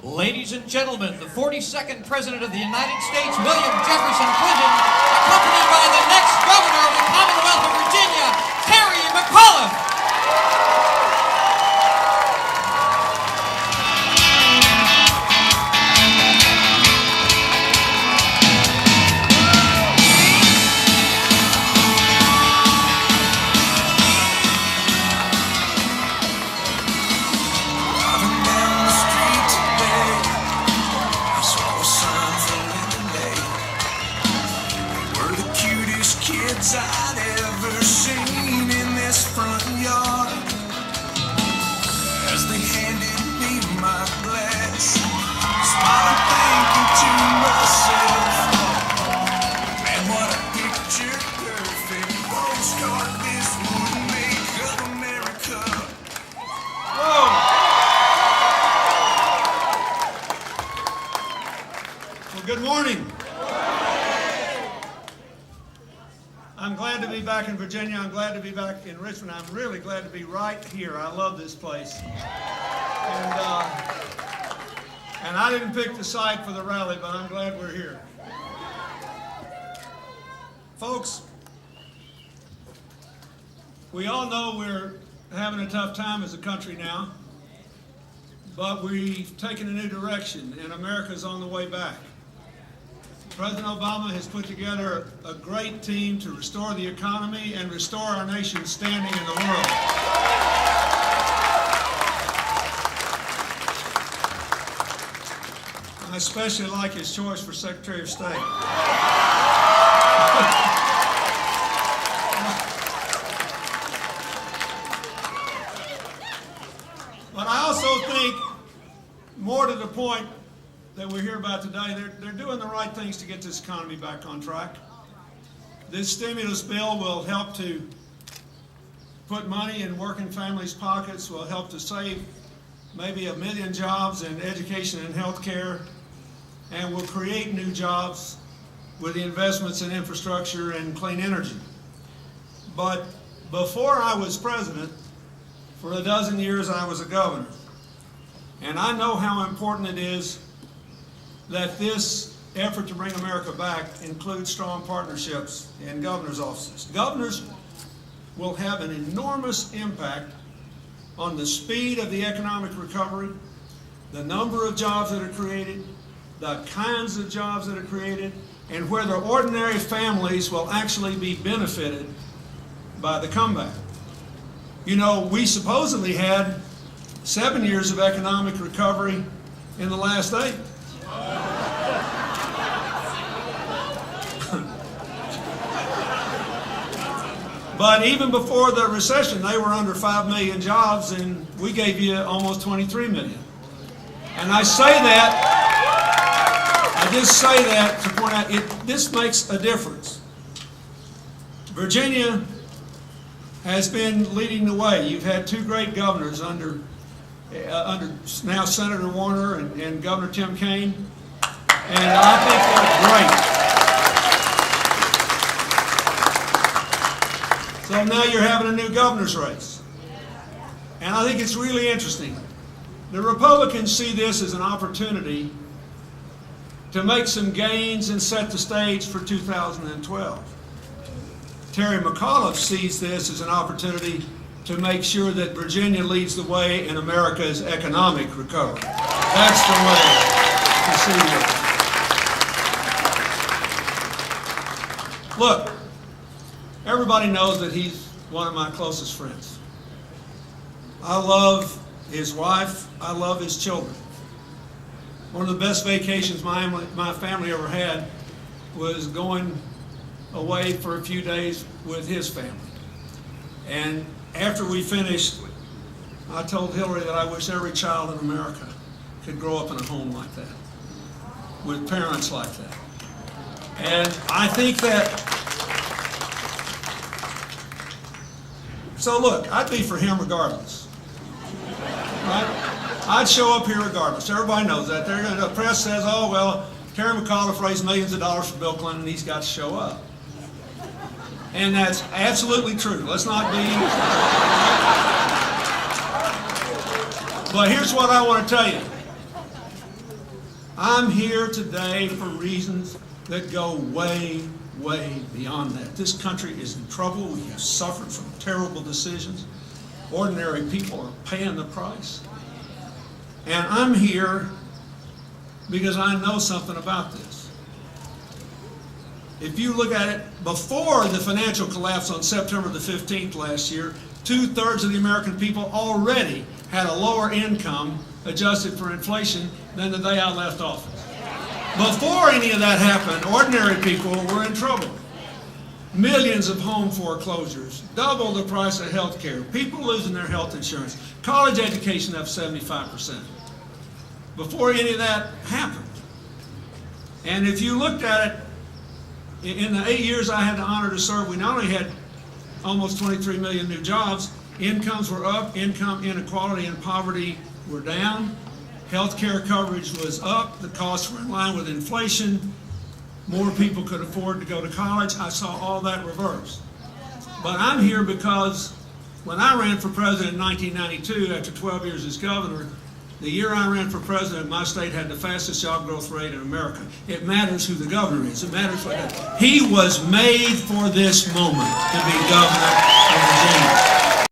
Ladies and gentlemen, the 42nd President of the United States, William Jefferson Clinton, accompanied by the next Governor of the Commonwealth of Virginia, Terry McAuliffe. Kids I'd ever seen in this front yard as they handed me my glass, smiling thinking to myself, man, what a picture perfect postcard this would make of America. Whoa! Well, good morning. I'm glad to be back in Virginia. I'm glad to be back in Richmond. I'm really glad to be right here. I love this place. And I didn't pick the site for the rally, but I'm glad we're here. Folks, we all know we're having a tough time as a country now, but we've taken a new direction, and America's on the way back. President Obama has put together a great team to restore the economy and restore our nation's standing in the world. I especially like his choice for Secretary of State. But I also think, more to the point that we're here about today, they're doing the right things to get this economy back on track. This stimulus bill will help to put money in working families' pockets, will help to save maybe 1 million jobs in education and health care, and will create new jobs with the investments in infrastructure and clean energy. But before I was president, for a dozen years I was a governor. And I know how important it is that this effort to bring America back includes strong partnerships in governors' offices. Governors will have an enormous impact on the speed of the economic recovery, the number of jobs that are created, the kinds of jobs that are created, and whether ordinary families will actually be benefited by the comeback. You know, we supposedly had 7 years of economic recovery in the last 8. But even before the recession, they were under 5 million jobs, and we gave you almost 23 million. And I just say that to point out, this makes a difference. Virginia has been leading the way. You've had 2 great governors under now Senator Warner and Governor Tim Kaine, and I think they're great. So now you're having a new governor's race. And I think it's really interesting. The Republicans see this as an opportunity to make some gains and set the stage for 2012. Terry McAuliffe sees this as an opportunity to make sure that Virginia leads the way in America's economic recovery. That's the way to see it. Look, everybody knows that he's one of my closest friends. I love his wife. I love his children. One of the best vacations my family ever had was going away for a few days with his family. And after we finished, I told Hillary that I wish every child in America could grow up in a home like that, with parents like that. And I think that, so look, I'd be for him regardless, right? I'd show up here regardless. Everybody knows that. The press says, oh, well, Terry McAuliffe raised millions of dollars for Bill Clinton, and he's got to show up. And that's absolutely true. Let's not be. But here's what I want to tell you. I'm here today for reasons that go way, way beyond that. This country is in trouble. We have suffered from terrible decisions. Ordinary people are paying the price. And I'm here because I know something about this. If you look at it, before the financial collapse on September the 15th last year, 2/3 of the American people already had a lower income adjusted for inflation than the day I left office. Before any of that happened, ordinary people were in trouble. Millions of home foreclosures, double the price of health care, people losing their health insurance, college education up 75%. Before any of that happened. And if you looked at it, in the 8 years I had the honor to serve, we not only had almost 23 million new jobs, incomes were up, income inequality and poverty were down, health care coverage was up, the costs were in line with inflation, more people could afford to go to college. I saw all that reversed. But I'm here because when I ran for president in 1992, after 12 years as governor, the year I ran for president, my state had the fastest job growth rate in America. It matters who the governor is. It matters what he was made for this moment to be governor of Virginia.